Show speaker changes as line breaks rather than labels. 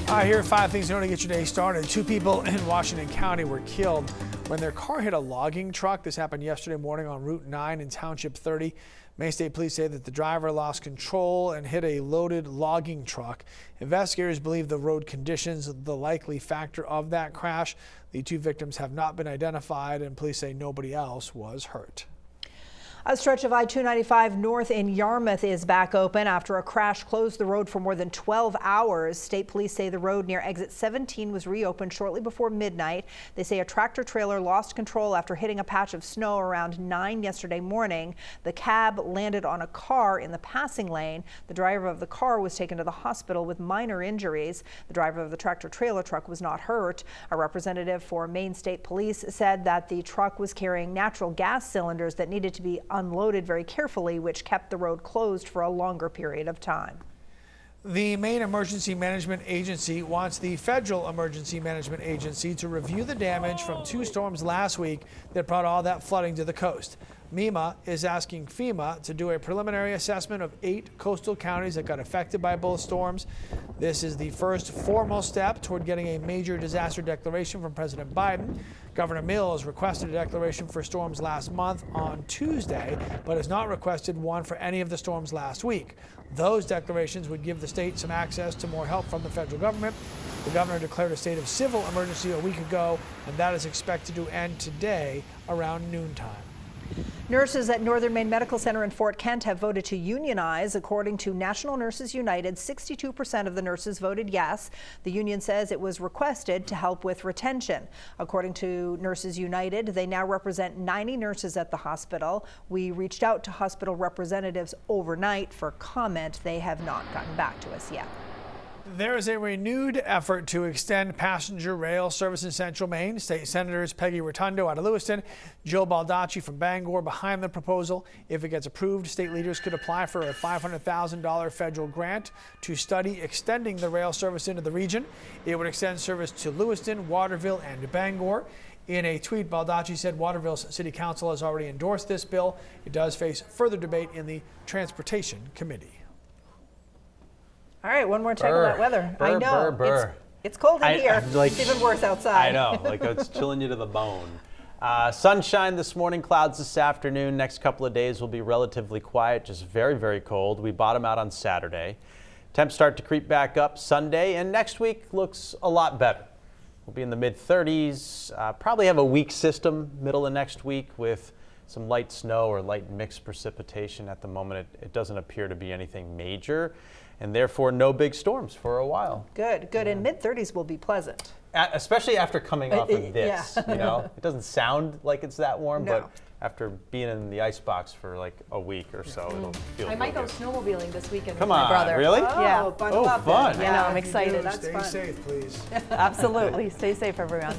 Here are 5 things you know to get your day started. 2 people in Washington County were killed when their car hit a logging truck. This happened yesterday morning on Route 9 in Township 30. Maine State Police say that the driver lost control and hit a loaded logging truck. Investigators believe the road conditions the likely factor of that crash. The 2 victims have not been identified, and police say nobody else was hurt.
A stretch of I-295 north in Yarmouth is back open after a crash closed the road for more than 12 hours. State police say the road near exit 17 was reopened shortly before midnight. They say a tractor trailer lost control after hitting a patch of snow around 9 yesterday morning. The cab landed on a car in the passing lane. The driver of the car was taken to the hospital with minor injuries. The driver of the tractor trailer truck was not hurt. A representative for Maine State Police said that the truck was carrying natural gas cylinders that needed to be unloaded very carefully, which kept the road closed for a longer period of time.
The Maine Emergency Management Agency wants the Federal Emergency Management Agency to review the damage from 2 storms last week that brought all that flooding to the coast. MEMA is asking FEMA to do a preliminary assessment of 8 coastal counties that got affected by both storms. This is the first formal step toward getting a major disaster declaration from President Biden. Governor Mills requested a declaration for storms last month on Tuesday, but has not requested one for any of the storms last week. Those declarations would give the state some access to more help from the federal government. The governor declared a state of civil emergency a week ago, and that is expected to end today around noontime.
Nurses at Northern Maine Medical Center in Fort Kent have voted to unionize. According to National Nurses United, 62% of the nurses voted yes. The union says it was requested to help with retention. According to Nurses United, they now represent 90 nurses at the hospital. We reached out to hospital representatives overnight for comment. They have not gotten back to us yet.
There is a renewed effort to extend passenger rail service in central Maine. State Senators Peggy Rotundo out of Lewiston, Joe Baldacci from Bangor behind the proposal. If it gets approved, state leaders could apply for a $500,000 federal grant to study extending the rail service into the region. It would extend service to Lewiston, Waterville, and Bangor. In a tweet, Baldacci said Waterville's city council has already endorsed this bill. It does face further debate in the Transportation Committee.
All right, one more check on that weather. I know. It's cold in here. It's even worse outside.
I know, like it's chilling you to the bone. Sunshine this morning, clouds this afternoon. Next couple of days will be relatively quiet, just very, very cold. We bottom out on Saturday. Temps start to creep back up Sunday, and next week looks a lot better. We'll be in the mid-30s. Probably have a weak system middle of next week with some light snow or light mixed precipitation. At the moment, it doesn't appear to be anything major, and therefore no big storms for a while.
Good. And mid-30s will be pleasant.
Especially after coming off of this,
yeah.
You know? It doesn't sound like it's that warm,
No.
but after being in the icebox for like a week or so, it'll feel
I might go
good.
snowmobiling this weekend
Come
with my
on,
brother.
really?
Yeah.
Bundle up
fun.
then.
I know, I'm
If you
excited.
do,
That's
stay
fun.
safe, please.
Absolutely. Stay safe, everyone.